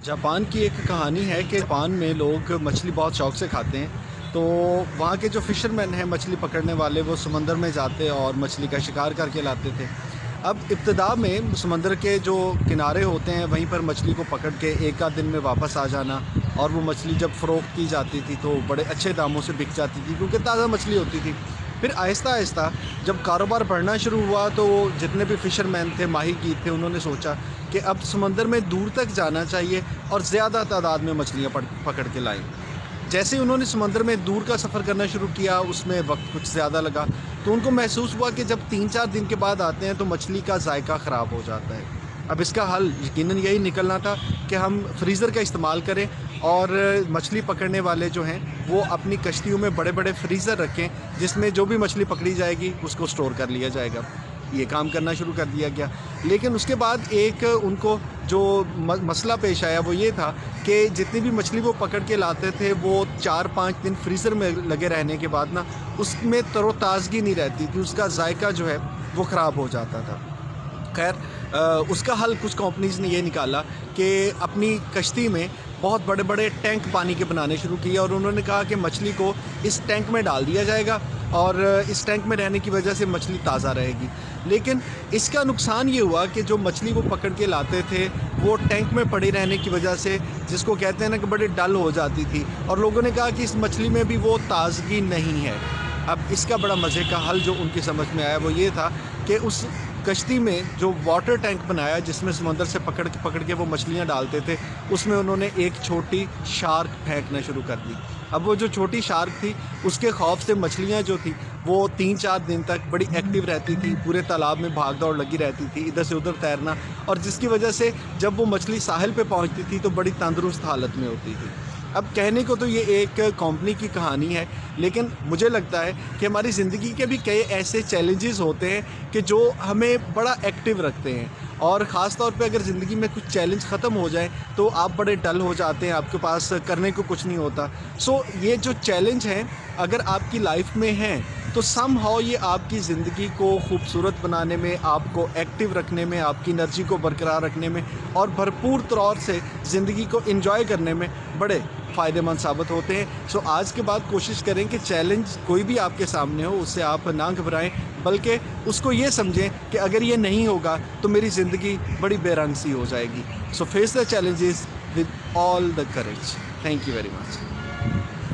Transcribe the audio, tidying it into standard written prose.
Japan की एक कहानी है कि जापान में लोग मछली बहुत शौक से खाते हैं। तो वहाँ के जो फ़िशरमैन हैं, मछली पकड़ने वाले, वो समंदर में जाते और मछली का शिकार करके लाते थे। अब इब्तिदा में समंदर के जो किनारे होते हैं वहीं पर मछली को पकड़ के एक आध दिन में वापस आ जाना, और वो मछली जब फ़रोख्त की जाती थी तो बड़े अच्छे दामों से बिक जाती थी क्योंकि ताज़ा मछली होती थी। फिर आहिस्ता आहिस्ता जब कारोबार बढ़ना शुरू हुआ तो जितने भी फ़िशरमैन थे, माहीगीर थे, उन्होंने सोचा कि अब समंदर में दूर तक जाना चाहिए और ज़्यादा तादाद में मछलियाँ पकड़ के लाएँ। जैसे ही उन्होंने समंदर में दूर का सफ़र करना शुरू किया, उसमें वक्त कुछ ज़्यादा लगा, तो उनको महसूस हुआ कि जब 3-4 दिन के बाद आते हैं तो मछली का जायका ख़राब हो जाता है। अब इसका हल यकीनन यही निकलना था कि हम फ्रीज़र का इस्तेमाल करें, और मछली पकड़ने वाले जो हैं वो अपनी कश्तियों में बड़े बड़े फ्रीज़र रखें जिसमें जो भी मछली पकड़ी जाएगी उसको स्टोर कर लिया जाएगा। ये काम करना शुरू कर दिया गया। लेकिन उसके बाद एक उनको जो मसला पेश आया वो ये था कि जितनी भी मछली वो पकड़ के लाते थे वो 4-5 दिन फ्रीज़र में लगे रहने के बाद ना उसमें तरोताज़गी नहीं रहती थी, उसका जायका जो है वो ख़राब हो जाता था। खैर, उसका हल कुछ कंपनीज़ ने ये निकाला कि अपनी कश्ती में बहुत बड़े बड़े टैंक पानी के बनाने शुरू किए, और उन्होंने कहा कि मछली को इस टैंक में डाल दिया जाएगा और इस टैंक में रहने की वजह से मछली ताज़ा रहेगी। लेकिन इसका नुकसान ये हुआ कि जो मछली वो पकड़ के लाते थे वो टैंक में पड़ी रहने की वजह से, जिसको कहते हैं ना कि बड़ी डल हो जाती थी, और लोगों ने कहा कि इस मछली में भी वो ताज़गी नहीं है। अब इसका बड़ा मज़े का हल जो उनकी समझ में आया वो ये था कि उस कश्ती में जो वाटर टैंक बनाया जिसमें समंदर से पकड़ के वो मछलियाँ डालते थे, उसमें उन्होंने एक छोटी शार्क फेंकना शुरू कर दी। अब वो जो छोटी शार्क थी उसके खौफ से मछलियाँ जो थी वो 3-4 दिन तक बड़ी एक्टिव रहती थी, पूरे तालाब में भाग दौड़ लगी रहती थी, इधर से उधर तैरना, और जिसकी वजह से जब वो मछली साहिल पे पहुंचती थी तो बड़ी तंदुरुस्त हालत में होती थी। अब कहने को तो ये एक कंपनी की कहानी है, लेकिन मुझे लगता है कि हमारी ज़िंदगी के भी कई ऐसे चैलेंजेस होते हैं कि जो हमें बड़ा एक्टिव रखते हैं, और ख़ास तौर पे अगर ज़िंदगी में कुछ चैलेंज ख़त्म हो जाए तो आप बड़े डल हो जाते हैं, आपके पास करने को कुछ नहीं होता। सो ये जो चैलेंज हैं अगर आपकी लाइफ में हैं तो समहाउ ये आपकी ज़िंदगी को खूबसूरत बनाने में, आपको एक्टिव रखने में, आपकी एनर्जी को बरकरार रखने में और भरपूर तौर से ज़िंदगी को एंजॉय करने में बड़े फ़ायदेमंद साबित होते हैं। सो आज के बाद कोशिश करें कि चैलेंज कोई भी आपके सामने हो उससे आप ना घबराएं, बल्कि उसको ये समझें कि अगर ये नहीं होगा तो मेरी ज़िंदगी बड़ी बेरंग सी हो जाएगी। सो face the challenges with all the courage. Thank you very much.